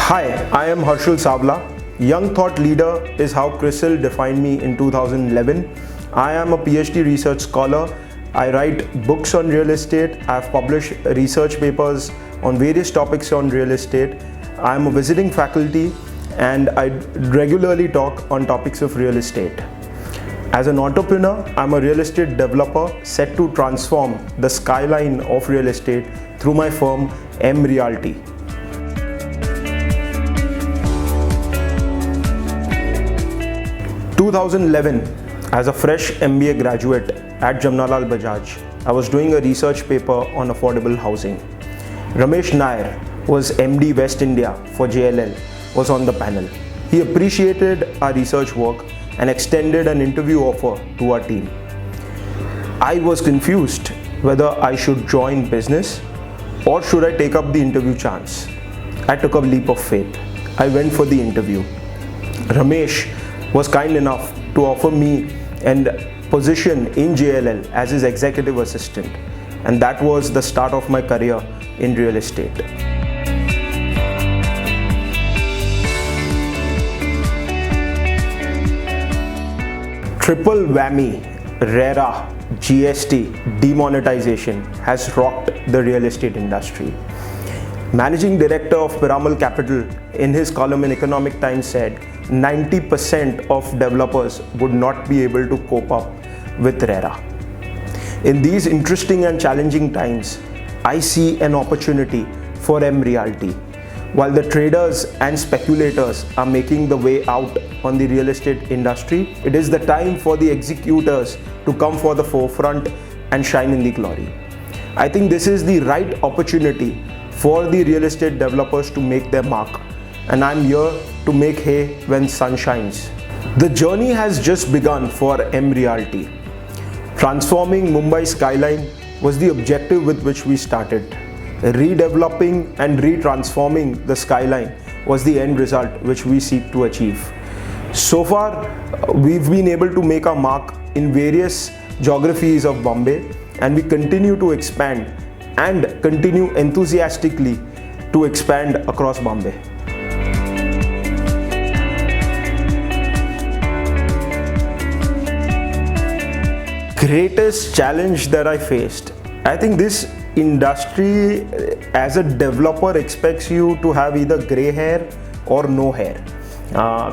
Hi, I am Harshul Savla. Young thought leader is how CRISIL defined me in 2011. I am a PhD research scholar. I write books on real estate. I have published research papers on various topics on real estate. I am a visiting faculty and I regularly talk on topics of real estate. As an entrepreneur, I'm a real estate developer set to transform the skyline of real estate through my firm M Realty. In 2011, as a fresh MBA graduate at Jamnalal Bajaj, I was doing a research paper on affordable housing. Ramesh Nair was MD West India for JLL, was on the panel. He appreciated our research work and extended an interview offer to our team. I was confused whether I should join business or should I take up the interview chance. I took a leap of faith. I went for the interview. Ramesh was kind enough to offer me a position in JLL as his executive assistant, and that was the start of my career in real estate. Triple whammy, RERA, GST, demonetization has rocked the real estate industry. Managing Director of Piramal Capital in his column in Economic Times said 90% of developers would not be able to cope up with RERA. In these interesting and challenging times, I see an opportunity for M Realty. While the traders and speculators are making the way out on the real estate industry, it is the time for the executors to come for the forefront and shine in the glory. I think this is the right opportunity for the real estate developers to make their mark, and I'm here to make hay when sun shines. The journey has just begun for M Realty. Transforming Mumbai skyline was the objective with which we started. Redeveloping and retransforming the skyline was the end result which we seek to achieve. So far, we've been able to make our mark in various geographies of Bombay, and we continue to expand and continue enthusiastically to expand across Bombay. Greatest challenge that I faced, I think this industry as a developer expects you to have either gray hair or no hair.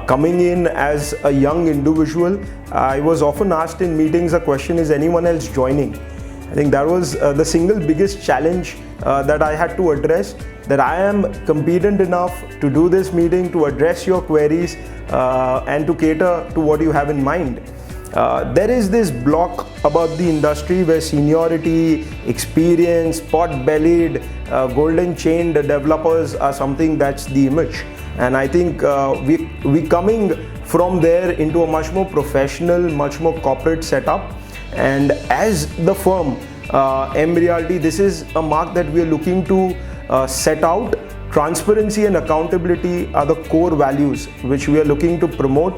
Coming in as a young individual, I was often asked in meetings a question, is anyone else joining? I think that was the single biggest challenge that I had to address, that I am competent enough to do this meeting, to address your queries and to cater to what you have in mind. There is this block about the industry where seniority, experience, pot-bellied, golden-chained developers are something that's the image. And I think we coming from there into a much more professional, much more corporate setup. And as the firm, M Realty, this is a mark that we are looking to set out. Transparency and accountability are the core values which we are looking to promote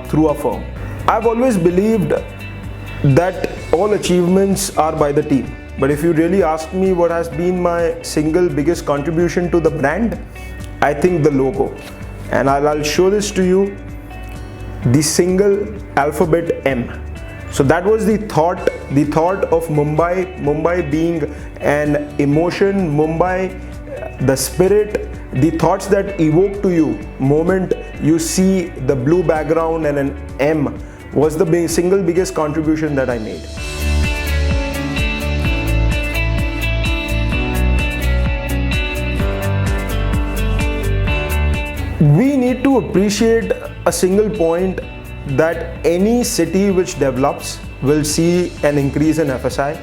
through our firm. I've always believed that all achievements are by the team. But if you really ask me what has been my single biggest contribution to the brand, I think the logo. And I'll show this to you, the single alphabet M. So that was the thought of Mumbai being an emotion, Mumbai, the spirit, the thoughts that evoke to you moment you see the blue background and an M was the single biggest contribution that I made. We need to appreciate a single point, that any city which develops will see an increase in FSI.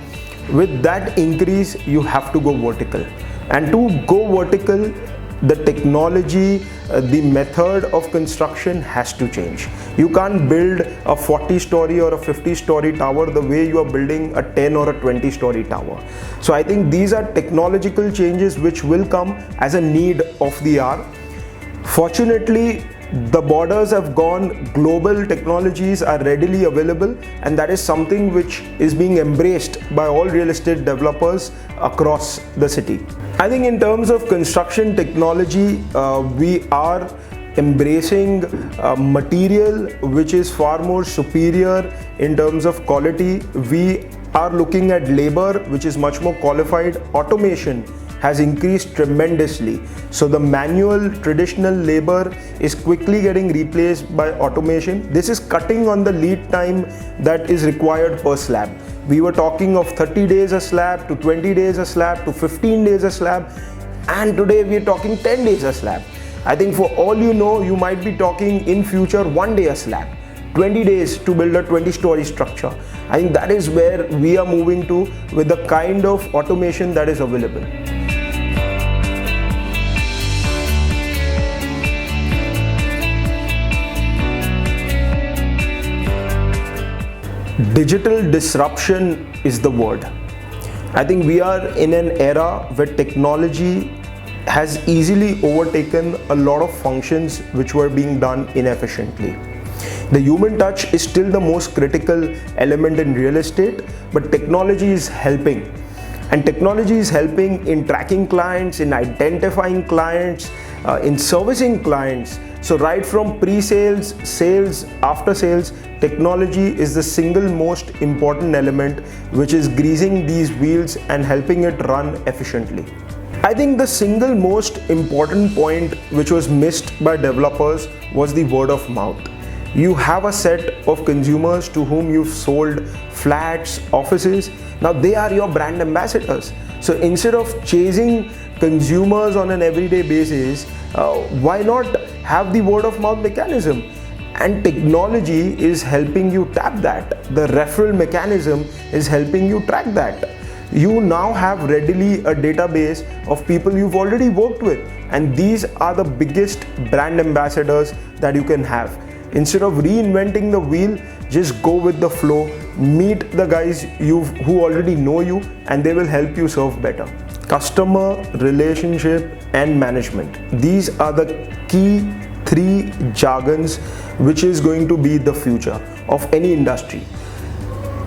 With that increase, you have to go vertical. And to go vertical, the technology, the method of construction has to change. You can't build a 40-story or a 50-story tower the way you are building a 10 or a 20-story tower. So I think these are technological changes which will come as a need of the hour. Fortunately, The borders have gone global, technologies are readily available, and that is something which is being embraced by all real estate developers across the city. I think in terms of construction technology, we are embracing material which is far more superior in terms of quality. We are looking at labor which is much more qualified. Automation has increased tremendously. So the manual traditional labor is quickly getting replaced by automation. This is cutting on the lead time that is required per slab. We were talking of 30 days a slab to 20 days a slab to 15 days a slab, and today we are talking 10 days a slab. I think for all you know, you might be talking in future 1 day a slab, 20 days to build a 20-story structure. I think that is where we are moving to with the kind of automation that is available. Digital disruption is the word. I think we are in an era where technology has easily overtaken a lot of functions which were being done inefficiently. The human touch is still the most critical element in real estate, but technology is helping. And technology is helping in tracking clients, in identifying clients, in servicing clients. So right from pre-sales, sales, after sales, technology is the single most important element which is greasing these wheels and helping it run efficiently. I think the single most important point which was missed by developers was the word of mouth. You have a set of consumers to whom you've sold flats, offices. Now they are your brand ambassadors. So instead of chasing consumers on an everyday basis, why not have the word of mouth mechanism? And technology is helping you tap that. The referral mechanism is helping you track that. You now have readily a database of people you've already worked with, and these are the biggest brand ambassadors that you can have. Instead of reinventing the wheel, just go with the flow, meet the guys who already know you, and they will help you serve better. Customer, relationship, and management. These are the key 3 jargons which is going to be the future of any industry.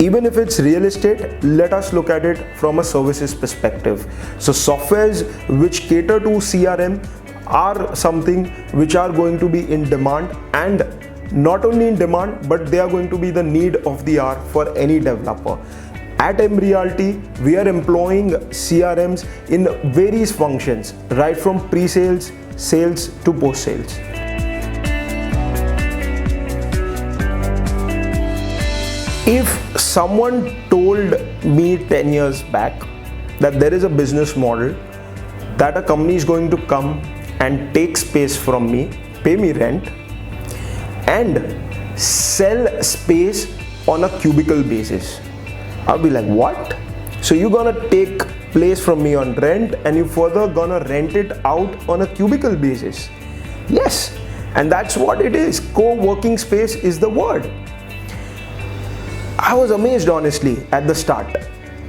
Even if it's real estate, let us look at it from a services perspective. So softwares which cater to CRM are something which are going to be in demand, and not only in demand, but they are going to be the need of the hour for any developer. At M Realty, we are employing CRMs in various functions, right from pre-sales, sales to post-sales. If someone told me 10 years back that there is a business model that a company is going to come and take space from me, pay me rent, and sell space on a cubicle basis, I'll be like, what? So you're gonna take place from me on rent and you further gonna rent it out on a cubicle basis? Yes, and that's what it is. Co-working space is the word. I was amazed honestly at the start.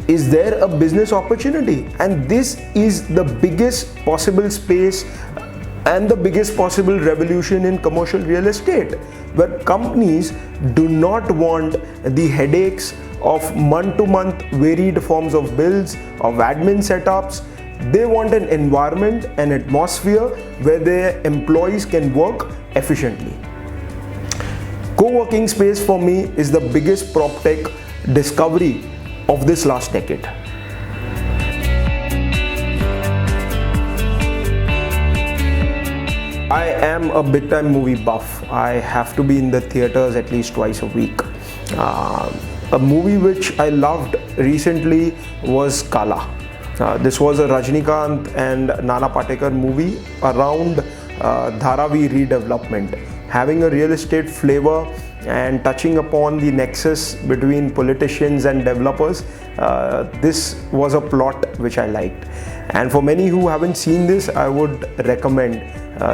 Is there a business opportunity? And this is the biggest possible space and the biggest possible revolution in commercial real estate, where companies do not want the headaches of month-to-month varied forms of bills, of admin setups. They want an environment, an atmosphere where their employees can work efficiently. Co-working space for me is the biggest PropTech discovery of this last decade. I am a big time movie buff. I have to be in the theaters at least twice a week. A movie which I loved recently was Kala. This was a Rajnikant and Nana Patekar movie around Dharavi redevelopment, having a real estate flavor and touching upon the nexus between politicians and developers. This was a plot which I liked, and for many who haven't seen this, I would recommend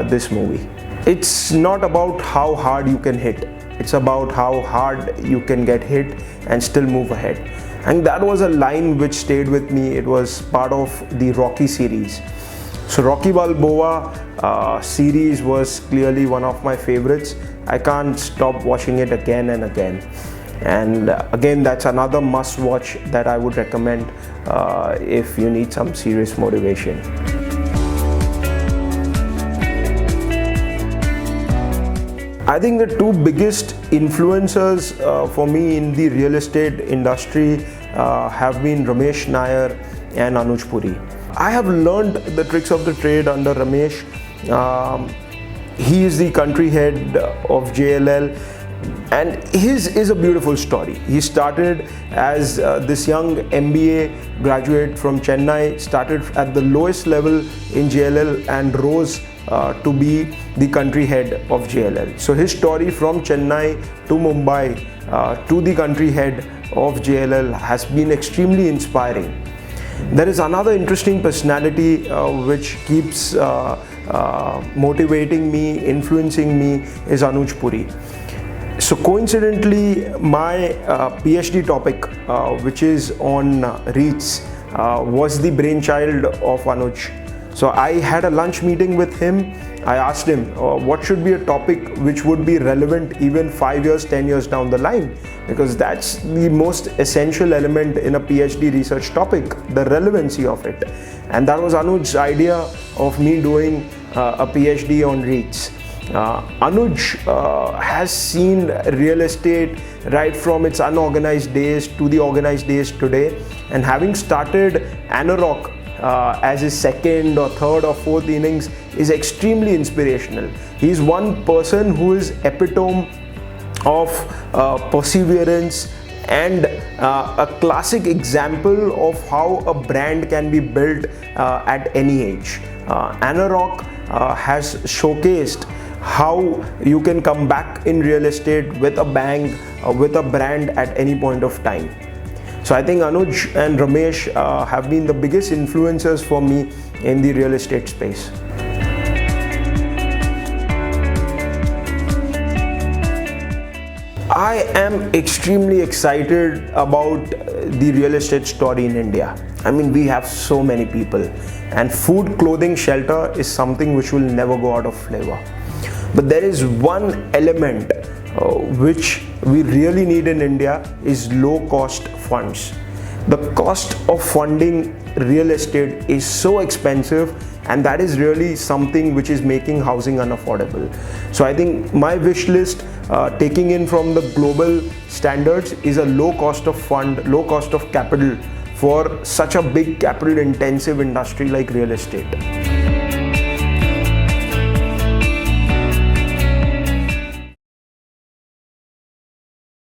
this movie. It's not about how hard you can hit, it's about how hard you can get hit and still move ahead. And that was a line which stayed with me. It was part of the Rocky series. So Rocky Balboa series was clearly one of my favorites. I can't stop watching it again and again. And again, that's another must watch that I would recommend if you need some serious motivation. I think the two biggest influencers for me in the real estate industry have been Ramesh Nair and Anuj Puri. I have learned the tricks of the trade under Ramesh. He is the country head of JLL, and his is a beautiful story. He started as this young MBA graduate from Chennai, started at the lowest level in JLL and rose to be the country head of JLL. So his story from Chennai to Mumbai to the country head of JLL has been extremely inspiring. There is another interesting personality which keeps motivating me, influencing me, is Anuj Puri. So coincidentally, my PhD topic, which is on REITs, was the brainchild of Anuj. So I had a lunch meeting with him. I asked him what should be a topic which would be relevant even 5 years, 10 years down the line, because that's the most essential element in a PhD research topic, the relevancy of it. And that was Anuj's idea of me doing a PhD on REITs. Anuj has seen real estate right from its unorganized days to the organized days today, and having started Anarok as his second or third or fourth innings is extremely inspirational. He's one person who is epitome of perseverance and a classic example of how a brand can be built at any age. Anarok has showcased how you can come back in real estate with a bang, with a brand at any point of time. So I think Anuj and Ramesh have been the biggest influencers for me in the real estate space. I am extremely excited about the real estate story in India. I mean, we have so many people, and food, clothing, shelter is something which will never go out of flavor. But there is one element which we really need in India is low cost funds. The cost of funding real estate is so expensive, and that is really something which is making housing unaffordable. So I think my wish list, taking in from the global standards, is a low cost of fund, low cost of capital for such a big capital intensive industry like real estate.